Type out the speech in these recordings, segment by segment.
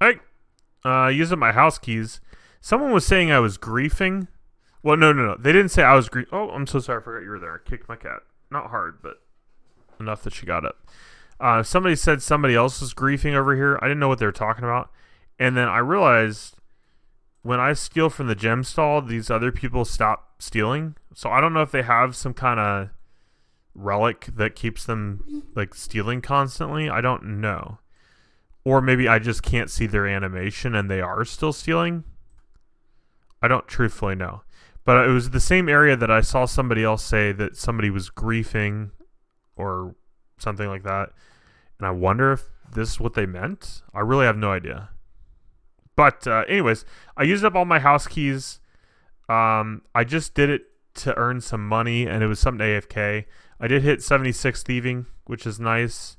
Hey, using my house keys. Someone was saying I was griefing. Well, no. They didn't say I was grief. Oh, I'm so sorry. I forgot you were there. I kicked my cat. Not hard, but enough that she got up. Somebody said somebody else was griefing over here. I didn't know what they were talking about. And then I realized when I steal from the gem stall, these other people stop stealing. So I don't know if they have some kind of relic that keeps them like stealing constantly. I don't know. Or maybe I just can't see their animation and they are still stealing. I don't truthfully know. But it was the same area that I saw somebody else say that somebody was griefing or something like that. And I wonder if this is what they meant. I really have no idea. But anyways, I used up all my house keys. I just did it to earn some money, and it was something AFK. I did hit 76 thieving, which is nice.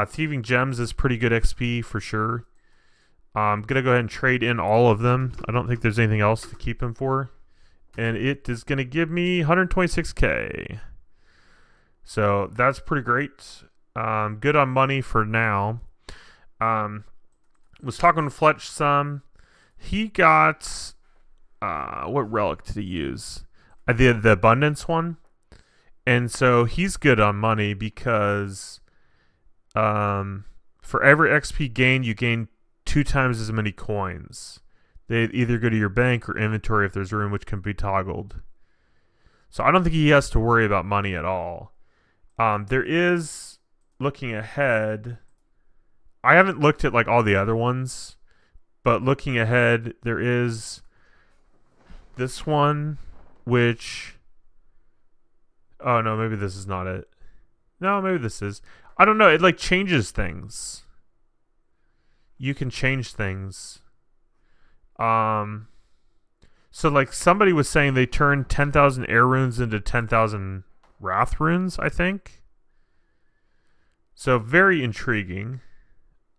Thieving gems is pretty good XP for sure. I'm going to go ahead and trade in all of them. I don't think there's anything else to keep them for. And it is going to give me 126k. So that's pretty great. Good on money for now. Was talking to Fletch some. He got... what relic did he use? The abundance one. And so he's good on money because... for every XP gain, you gain 2 times as many coins. They either go to your bank or inventory if there's room, which can be toggled. So I don't think he has to worry about money at all. There is, looking ahead, I haven't looked at like all the other ones, but looking ahead, there is this one, which, oh no, maybe this is not it. No, maybe this is. I don't know. It like changes things. You can change things. So like somebody was saying they turned 10,000 air runes into 10,000 wrath runes, I think. So very intriguing.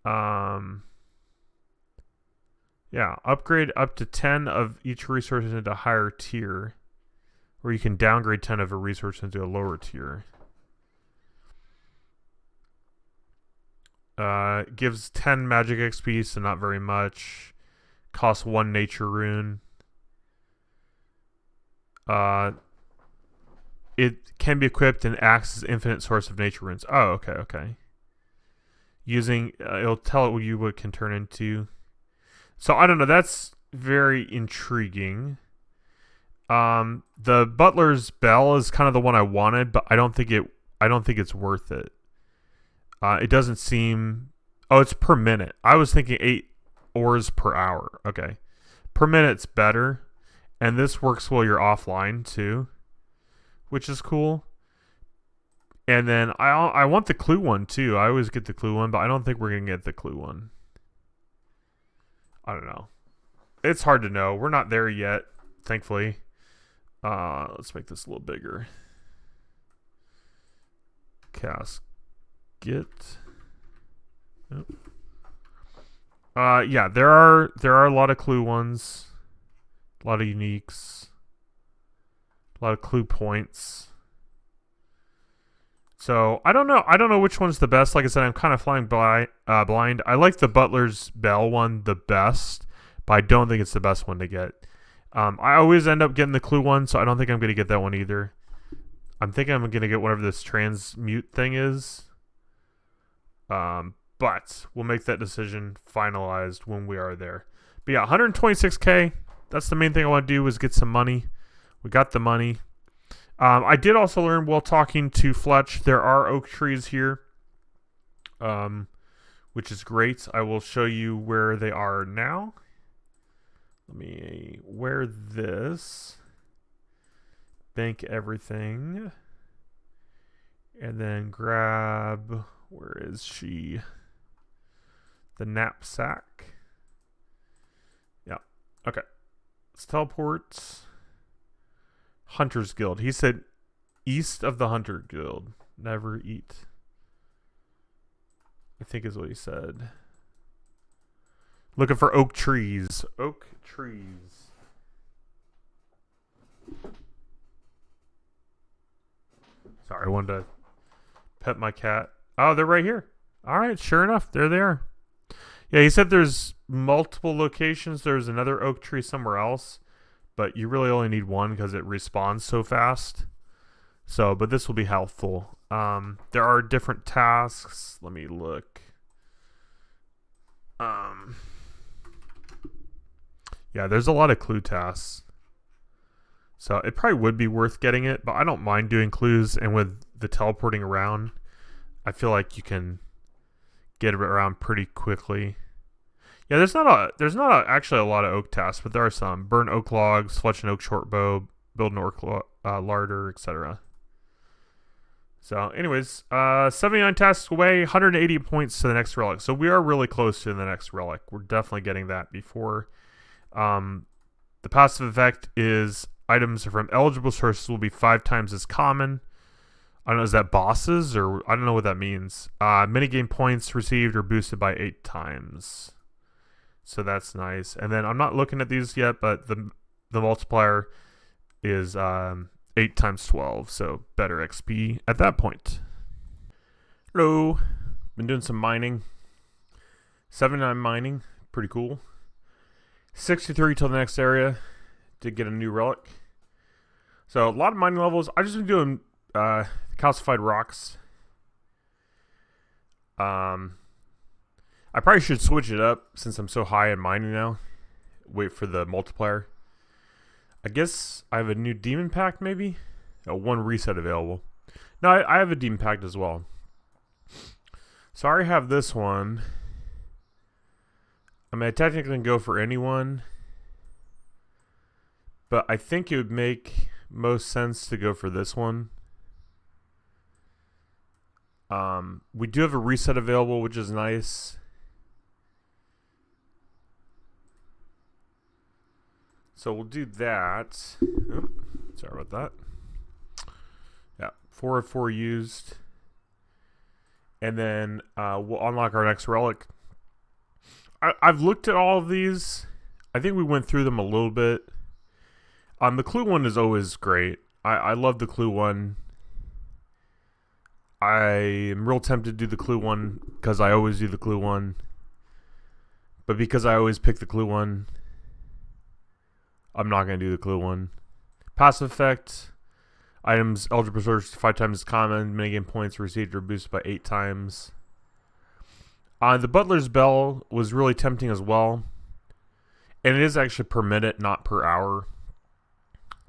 Yeah, upgrade up to 10 of each resource into a higher tier, or you can downgrade 10 of a resource into a lower tier. Gives 10 magic XP, so not very much. Costs 1 nature rune. It can be equipped and acts as infinite source of nature runes. Oh, okay. Using, it'll tell you what it can turn into. So I don't know. That's very intriguing. The butler's bell is kind of the one I wanted, but I don't think it's worth it. It doesn't seem... Oh, it's per minute. I was thinking 8 ores per hour. Okay. Per minute's better. And this works while you're offline, too. Which is cool. And then I want the clue one, too. I always get the clue one, but I don't think we're going to get the clue one. I don't know. It's hard to know. We're not there yet, thankfully. Let's make this a little bigger. Casket. Yeah, there are a lot of clue ones, a lot of uniques, a lot of clue points. So I don't know which one's the best. Like I said, I'm kind of flying blind. I like the Butler's Bell one the best, but I don't think it's the best one to get. I always end up getting the clue one, so I don't think I'm going to get that one either. I'm thinking I'm going to get whatever this transmute thing is. But we'll make that decision finalized when we are there. But yeah, 126k. That's the main thing I want to do is get some money. We got the money. I did also learn while talking to Fletch, there are oak trees here, which is great. I will show you where they are now. Let me wear this. Bank everything. And then grab... Where is she? The knapsack. Yeah. Okay. Let's teleport. Hunter's Guild. He said east of the Hunter Guild. Never eat. I think is what he said. Looking for oak trees. Oak trees. Sorry, I wanted to pet my cat. Oh, they're right here. All right, sure enough, there they are. Yeah, he said there's multiple locations. There's another oak tree somewhere else, but you really only need one because it respawns so fast. So, but this will be helpful. There are different tasks. Let me look. Yeah, there's a lot of clue tasks. So it probably would be worth getting it, but I don't mind doing clues. And with the teleporting around, I feel like you can get around pretty quickly. Yeah, there's not actually a lot of oak tasks, but there are some. Burn oak logs, fletch an oak short bow, build an oak larder, etc. So, anyways, 79 tasks away, 180 points to the next relic. So we are really close to the next relic. We're definitely getting that before. The passive effect is items from eligible sources will be 5 times as common. I don't know, is that bosses or I don't know what that means. Minigame points received are boosted by 8 times. So that's nice. And then I'm not looking at these yet, but the multiplier is 8 times 12, so better XP at that point. Hello. Been doing some mining. 79 mining. Pretty cool. 63 till the next area. Did get a new relic. So a lot of mining levels. I've just been doing calcified rocks. I probably should switch it up since I'm so high in mining now. Wait for the multiplier. I guess I have a new demon pact maybe? One reset available. No, I have a demon pact as well. So I already have this one. I mean, I technically can go for anyone. But I think it would make most sense to go for this one. We do have a reset available, which is nice. So we'll do that. Oh, sorry about that. Yeah, 4 of 4 used. And then we'll unlock our next relic. I've looked at all of these. I think we went through them a little bit. The clue one is always great. I love the clue one. I am real tempted to do the clue one because I always do the clue one. But because I always pick the clue one, I'm not going to do the clue one. Passive effect. Items eligible source 5 times as common. Minigame points received are boosted by 8 times. The Butler's Bell was really tempting as well. And it is actually per minute, not per hour.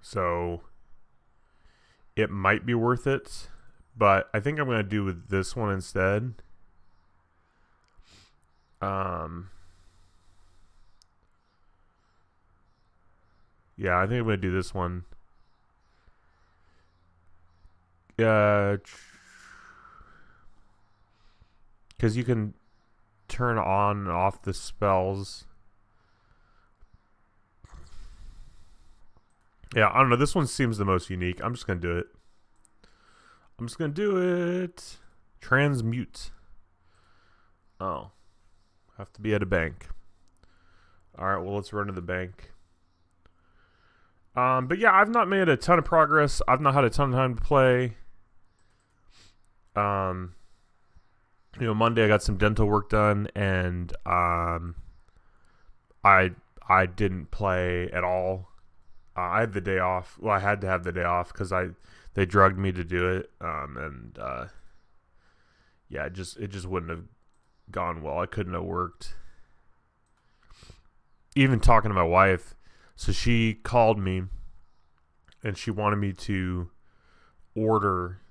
So it might be worth it. But I think I'm going to do with this one instead. Yeah, I think I'm going to do this one. Because you can turn on and off the spells. Yeah, I don't know. This one seems the most unique. I'm just going to do it. I'm just going to do it. Transmute. Oh. Have to be at a bank. Alright, well, let's run to the bank. But yeah, I've not made a ton of progress. I've not had a ton of time to play. Monday I got some dental work done, and I didn't play at all. I had the day off. Well, I had to have the day off because they drugged me to do it, yeah, it just wouldn't have gone well. I couldn't have worked. Even talking to my wife, so she called me, and she wanted me to order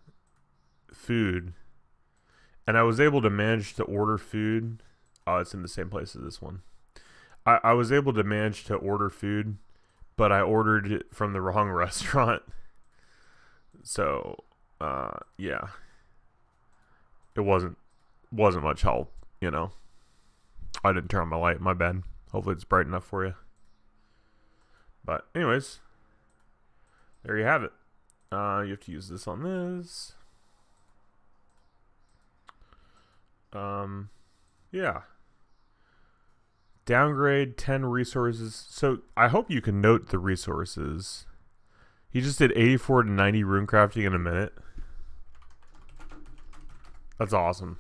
food, and I was able to manage to order food. Oh, it's in the same place as this one. I was able to manage to order food, but I ordered it from the wrong restaurant. So, yeah, it wasn't much help, I didn't turn on my light. My bad. Hopefully it's bright enough for you. But anyways, there you have it. You have to use this on this. Yeah. Downgrade 10 resources. So I hope you can note the resources. He just did 84 to 90 rune crafting in a minute. That's awesome.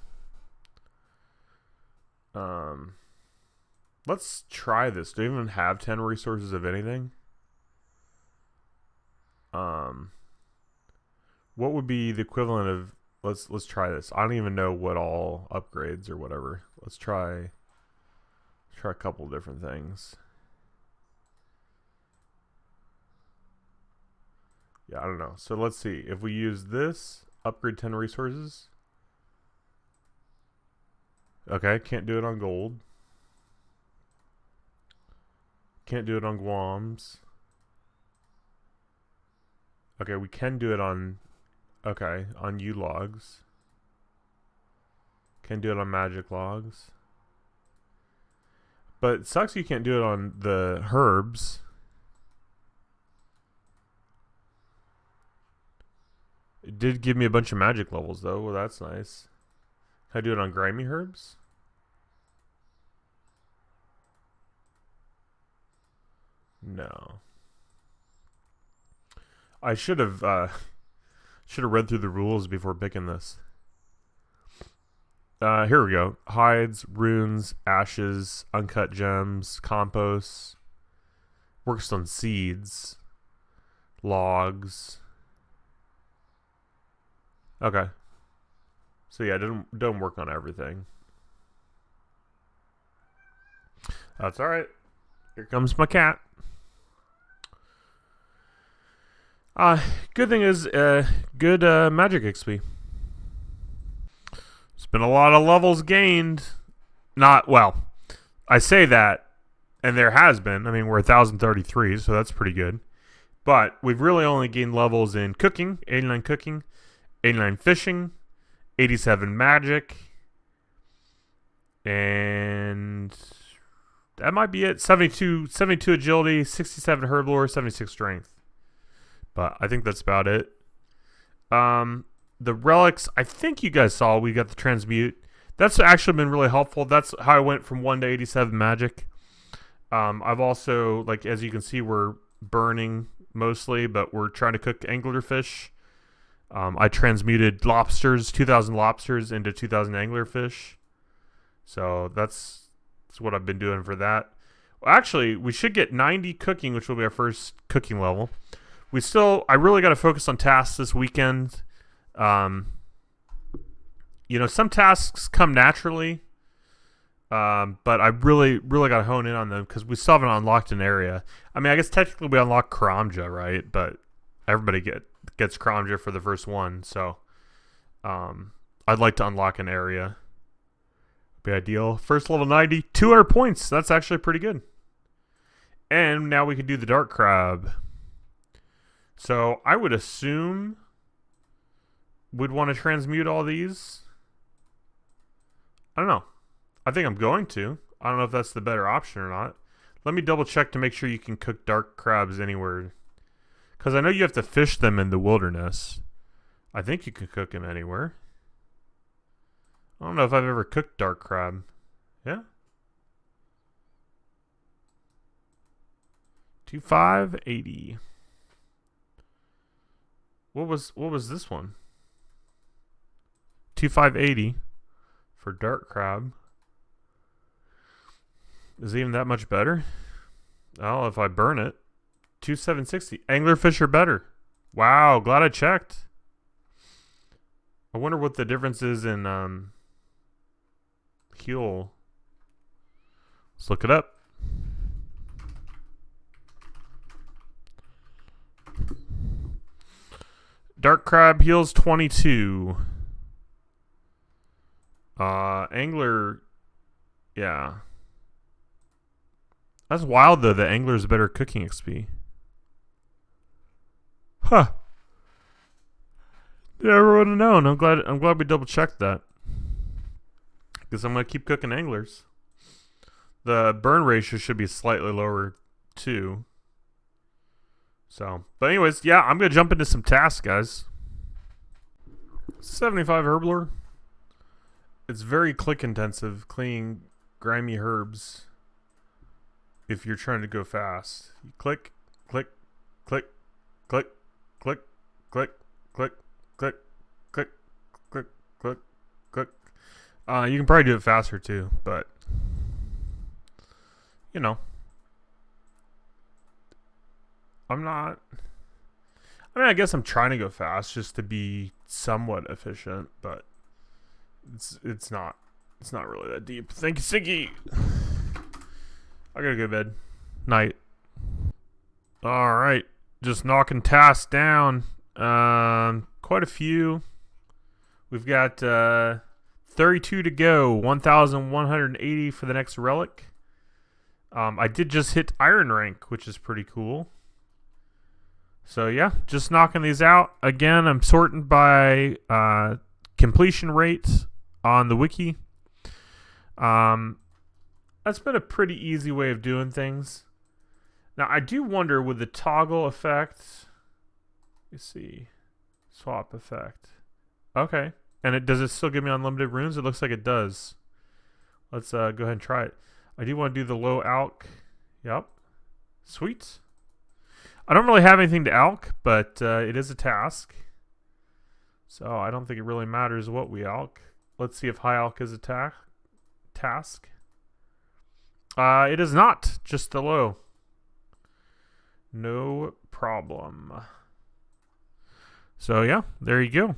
Let's try this. Do we even have 10 resources of anything? What would be the equivalent of... Let's try this. I don't even know what all upgrades or whatever. Let's try a couple different things. Yeah, I don't know. So let's see. If we use this, upgrade 10 resources. Okay, can't do it on gold. Can't do it on Guams. Okay, we can do it on... Okay, on U logs. Can do it on magic logs. But it sucks you can't do it on the herbs. It did give me a bunch of magic levels though. Well, that's nice. Can I do it on grimy herbs? No. I should have read through the rules before picking this. Here we go. Hides, runes, ashes, uncut gems, compost, works on seeds, logs. Okay. So yeah, don't work on everything. That's all right. Here comes my cat. Good thing is, good magic XP. It's been a lot of levels gained. Not, well, I say that, and there has been. I mean, we're 1,033, so that's pretty good. But we've really only gained levels in cooking, 89 cooking, 89 fishing, 87 magic, and that might be it. 72 agility, 67 herb lore, 76 strength. But I think that's about it. The relics, I think you guys saw, we got the transmute. That's actually been really helpful. That's how I went from 1 to 87 magic. I've also, like, as you can see, we're burning mostly, but we're trying to cook anglerfish. I transmuted lobsters, 2,000 lobsters into 2,000 anglerfish. So that's what I've been doing for that. Well, actually, we should get 90 cooking, which will be our first cooking level. I really got to focus on tasks this weekend. Some tasks come naturally, but I really got to hone in on them because we still haven't unlocked an area. I mean, I guess technically we unlocked Karamja, right? But everybody gets Karamja for the first one, so I'd like to unlock an area. Be ideal. First level 90, 200 points. That's actually pretty good. And now we can do the Dark Crab. So I would assume we'd want to transmute all these. I don't know. I think I'm going to. I don't know if that's the better option or not. Let me double check to make sure you can cook dark crabs anywhere. Because I know you have to fish them in the wilderness. I think you can cook them anywhere. I don't know if I've ever cooked dark crab. Yeah? 2580. What was this one? 2580 for dark crab. Is it even that much better? Oh, if I burn it. 2760. Anglerfish are better. Wow, glad I checked. I wonder what the difference is in heal. Let's look it up. Dark crab heals 22. Angler, yeah. That's wild though. The angler's better cooking XP. Huh. Never would have known. I'm glad we double checked that. Because I'm gonna keep cooking anglers. The burn ratio should be slightly lower too. So, but anyways, yeah, I'm gonna jump into some tasks, guys. 75 herbler. It's very click intensive, cleaning grimy herbs. If you're trying to go fast, you click, click, click, click, click, click, click, click, click, click, click, click. You can probably do it faster too, but you know, I'm not. I mean, I guess I'm trying to go fast just to be somewhat efficient, but it's not. It's not really that deep. Thank you, Siggy. I gotta go to bed. Night. All right, just knocking tasks down. Quite a few. We've got 32 to go. 1,180 for the next relic. I did just hit iron rank, which is pretty cool. So yeah, just knocking these out. Again, I'm sorting by completion rate on the wiki. That's been a pretty easy way of doing things. Now, I do wonder with the toggle effect. Let's see. Swap effect. Okay. And does it still give me unlimited runes? It looks like it does. Let's go ahead and try it. I do want to do the low alch. Yep. Sweet. I don't really have anything to alch, but it is a task. So I don't think it really matters what we alch. Let's see if high alch is a task. It is not. Just the low. No problem. So yeah, there you go.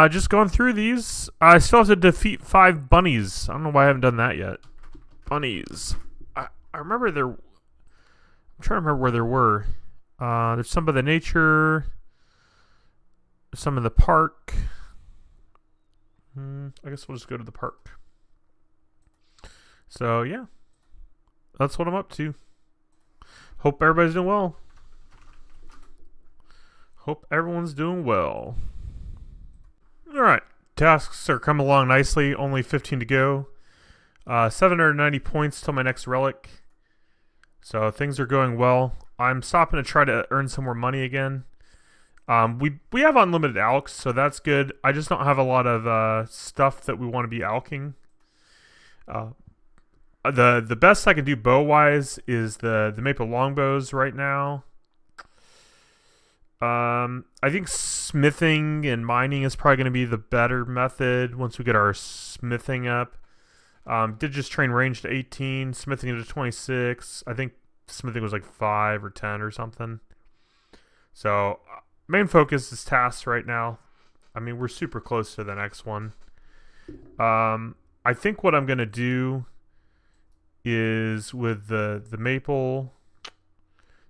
Just going through these. I still have to defeat 5 bunnies. I don't know why I haven't done that yet. Bunnies. I remember there. I'm trying to remember where there were. There's some of the nature. Some in the park. I guess we'll just go to the park. So yeah, that's what I'm up to. Hope everybody's doing well. Hope everyone's doing well. Alright, tasks are coming along nicely. Only 15 to go. 790 points till my next relic. So things are going well. I'm stopping to try to earn some more money again. We have unlimited alchs, so that's good. I just don't have a lot of stuff that we want to be alching. The best I can do bow wise is the maple longbows right now. I think smithing and mining is probably going to be the better method once we get our smithing up. Did just train range to 18, smithing to 26. I think smithing was like 5 or 10 or something. So main focus is tasks right now. I mean, we're super close to the next one. I think what I'm going to do is with the maple.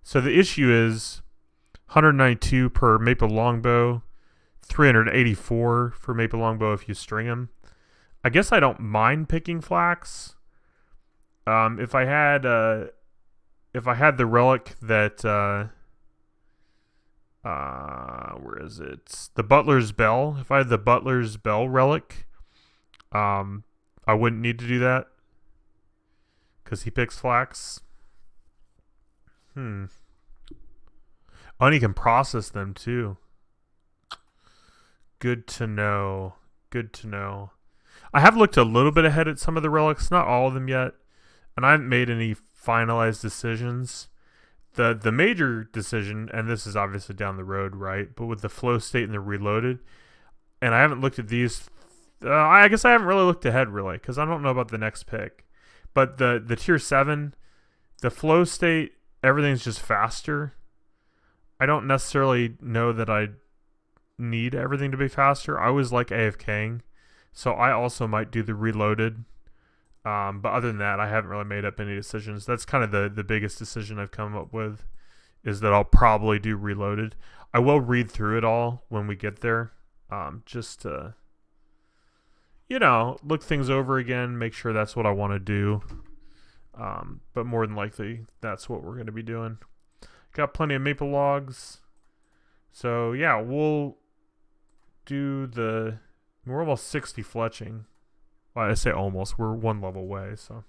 So the issue is 192 per maple longbow, 384 for maple longbow if you string them. I guess I don't mind picking flax. If I had the relic that where is it? The Butler's Bell. If I had the Butler's Bell relic, I wouldn't need to do that because he picks flax. Oh, and he can process them too. Good to know. Good to know. I have looked a little bit ahead at some of the relics, not all of them yet, and I haven't made any finalized decisions. The major decision, and this is obviously down the road, right? But with the flow state and the reloaded, and I haven't looked at these. I guess I haven't really looked ahead really because I don't know about the next pick. But the tier 7, the flow state, everything's just faster. I don't necessarily know that I need everything to be faster. I always like AFKing, so I also might do the reloaded. But other than that, I haven't really made up any decisions. That's kind of the biggest decision I've come up with, is that I'll probably do reloaded. I will read through it all when we get there, just to, look things over again, make sure that's what I want to do. But more than likely, that's what we're going to be doing. Got plenty of maple logs. So, yeah, we'll do we're almost 60 fletching. Well, I say almost. We're 1 level away, so.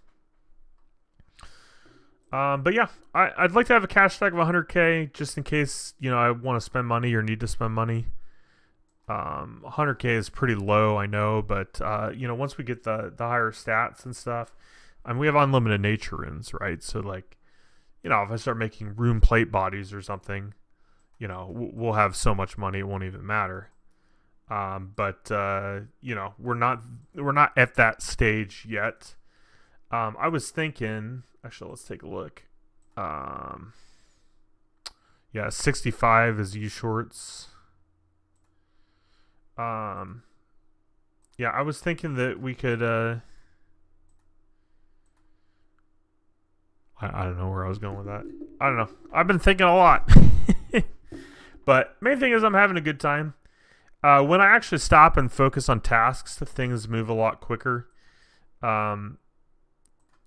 But yeah, I'd like to have a cash stack of 100k just in case, I want to spend money or need to spend money. 100k is pretty low, I know, but, once we get the higher stats and stuff, we have unlimited nature runes, right? So, like, if I start making rune plate bodies or something, we'll have so much money it won't even matter. But we're not at that stage yet. I was thinking. Actually, let's take a look. Yeah, 65 is U shorts. Yeah, I was thinking that we could. I don't know where I was going with that. I don't know. I've been thinking a lot. But main thing is I'm having a good time. When I actually stop and focus on tasks, things move a lot quicker. If I'm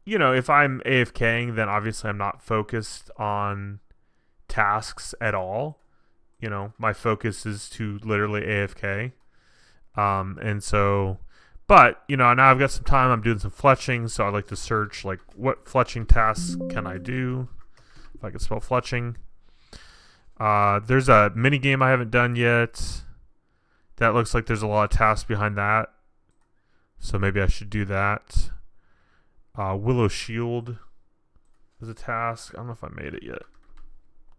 AFKing, then obviously I'm not focused on tasks at all. My focus is to literally AFK. And so, but, now I've got some time. I'm doing some fletching, so I like to search, like, what fletching tasks can I do? If I can spell fletching. There's a mini game I haven't done yet. That looks like there's a lot of tasks behind that. So maybe I should do that. Willow Shield is a task. I don't know if I made it yet.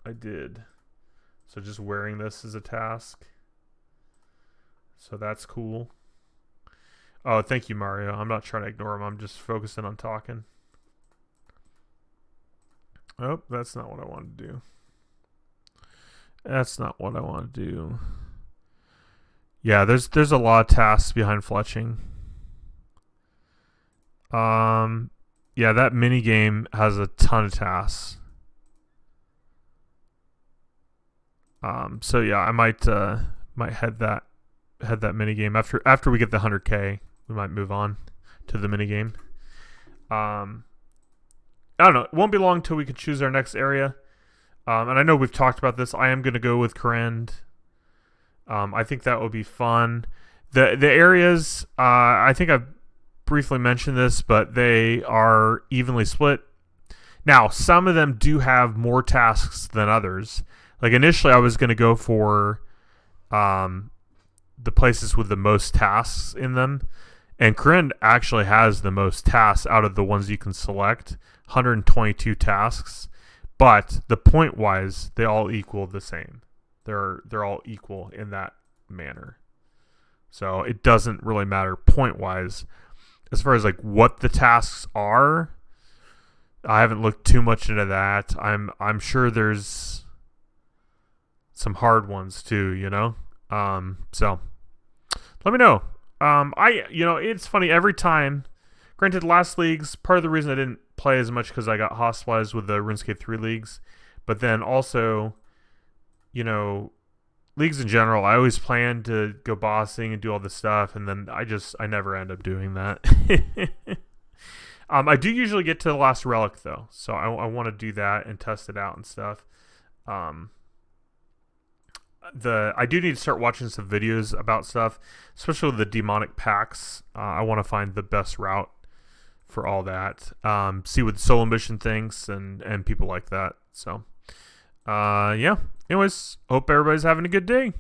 I did. So just wearing this is a task. So that's cool. Oh, thank you, Mario. I'm not trying to ignore him. I'm just focusing on talking. Oh, that's not what I wanted to do. That's not what I want to do. Yeah, there's a lot of tasks behind fletching. Yeah, that mini game has a ton of tasks. So yeah, I might head that mini game after we get the 100K. We might move on to the mini game. I don't know. It won't be long till we can choose our next area. And I know we've talked about this. I am going to go with Kourend. I think that will be fun. The areas, I think I've briefly mentioned this, but they are evenly split. Now, some of them do have more tasks than others. Like initially, I was going to go for the places with the most tasks in them. And Kourend actually has the most tasks out of the ones you can select. 122 tasks. But the point-wise, they all equal the same. They're all equal in that manner. So it doesn't really matter point-wise. As far as like what the tasks are, I haven't looked too much into that. I'm sure there's some hard ones too, So let me know. It's funny every time. Granted, last leagues, part of the reason I didn't play as much because I got hospitalized with the RuneScape 3 leagues, but then also, leagues in general, I always plan to go bossing and do all this stuff, and then I never end up doing that. I do usually get to the last relic though, so I want to do that and test it out and stuff. I do need to start watching some videos about stuff, especially with the demonic packs. I want to find the best route for all that. See what Solo Mission thinks and people like that. So, yeah. Anyways, hope everybody's having a good day.